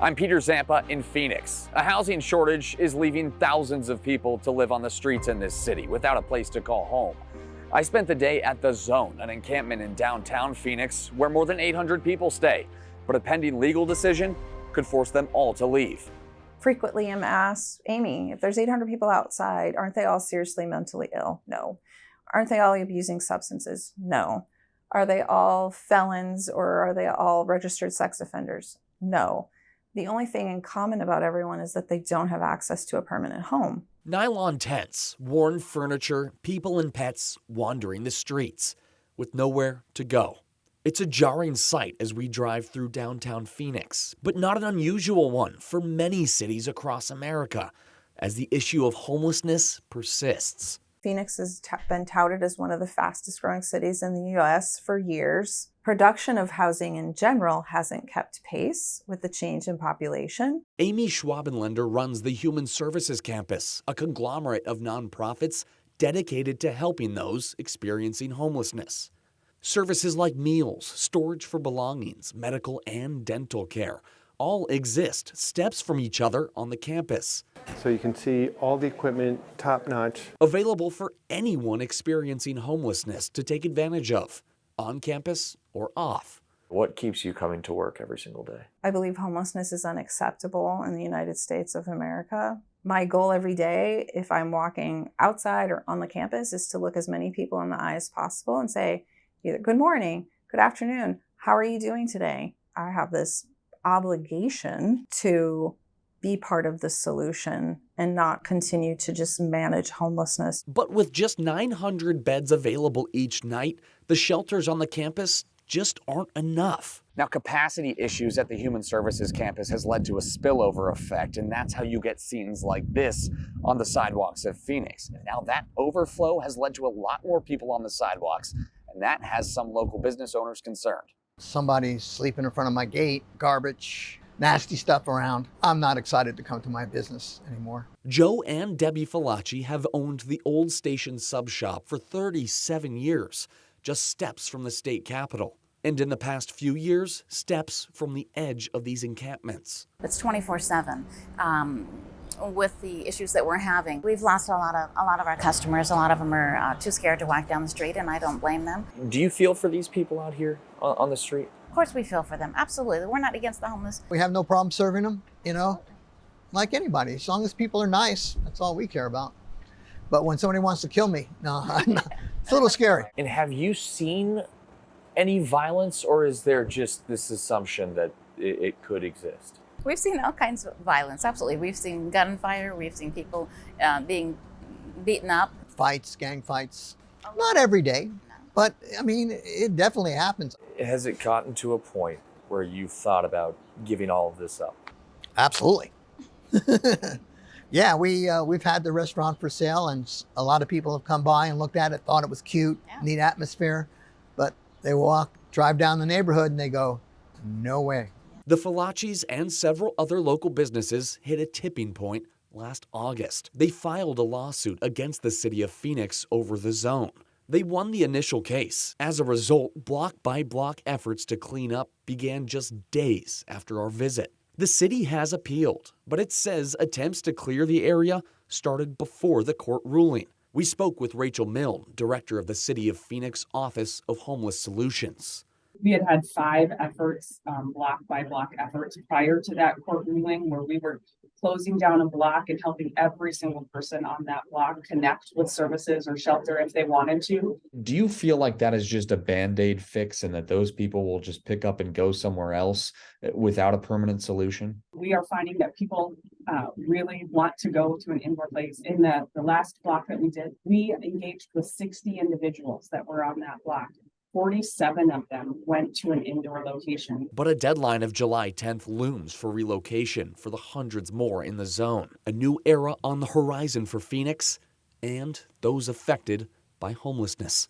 I'm Peter Zampa in Phoenix. A housing shortage is leaving thousands of people to live on the streets in this city without a place to call home. I spent the day at The Zone, an encampment in downtown Phoenix where more than 800 people stay, but a pending legal decision could force them all to leave. Frequently I'm asked, Amy, if there's 800 people outside, aren't they all seriously mentally ill? No. Aren't they all abusing substances? No. Are they all felons or are they all registered sex offenders? No. The only thing in common about everyone is that they don't have access to a permanent home. Nylon tents, worn furniture, people and pets wandering the streets with nowhere to go. It's a jarring sight as we drive through downtown Phoenix, but not an unusual one for many cities across America as the issue of homelessness persists. Phoenix has been touted as one of the fastest growing cities in the U.S. for years. Production of housing in general hasn't kept pace with the change in population. Amy Schwabenländer runs the Human Services Campus, a conglomerate of nonprofits dedicated to helping those experiencing homelessness. Services like meals, storage for belongings, medical and dental care all exist steps from each other on the campus. So you can see all the equipment, top-notch. Available for anyone experiencing homelessness to take advantage of, on campus or off. What keeps you coming to work every single day? I believe homelessness is unacceptable in the United States of America. My goal every day, if I'm walking outside or on the campus, is to look as many people in the eye as possible and say, either good morning, good afternoon, how are you doing today? I have this obligation to be part of the solution and not continue to just manage homelessness. But with just 900 beds available each night, the shelters on the campus just aren't enough. Now, capacity issues at the Human Services campus has led to a spillover effect, and that's how you get scenes like this on the sidewalks of Phoenix. And now that overflow has led to a lot more people on the sidewalks, and that has some local business owners concerned. Somebody's sleeping in front of my gate, garbage, nasty stuff around. I'm not excited to come to my business anymore. Joe and Debbie Falacci have owned the Old Station Sub Shop for 37 years, just steps from the state capitol. And in the past few years, steps from the edge of these encampments. It's 24/7. With the issues that we're having, we've lost a lot of our customers. A lot of them are too scared to walk down the street, and I don't blame them. Do you feel for these people out here on the street? Of course we feel for them, absolutely. We're not against the homeless. We have no problem serving them, like anybody. As long as people are nice, that's all we care about. But when somebody wants to kill me, no, it's a little scary. And have you seen any violence, or is there just this assumption that it could exist? We've seen all kinds of violence, absolutely. We've seen gunfire, we've seen people being beaten up. Fights, gang fights, not every day, but it definitely happens. Has it gotten to a point where you've thought about giving all of this up? Absolutely. Yeah, we've had the restaurant for sale, and a lot of people have come by and looked at it, thought it was cute, neat atmosphere, but they drive down the neighborhood and they go, no way. The Falaccis and several other local businesses hit a tipping point last August. They filed a lawsuit against the city of Phoenix over the zone. They won the initial case. As a result, block-by-block efforts to clean up began just days after our visit. The city has appealed, but it says attempts to clear the area started before the court ruling. We spoke with Rachel Milne, director of the City of Phoenix Office of Homeless Solutions. We had 5 efforts, block-by-block efforts prior to that court ruling, where we were closing down a block and helping every single person on that block connect with services or shelter if they wanted to. Do you feel like that is just a Band-Aid fix and that those people will just pick up and go somewhere else without a permanent solution? We are finding that people really want to go to an indoor place. In the last block that we did, we engaged with 60 individuals that were on that block. 47 of them went to an indoor location. But a deadline of July 10th looms for relocation for the hundreds more in the zone. A new era on the horizon for Phoenix and those affected by homelessness.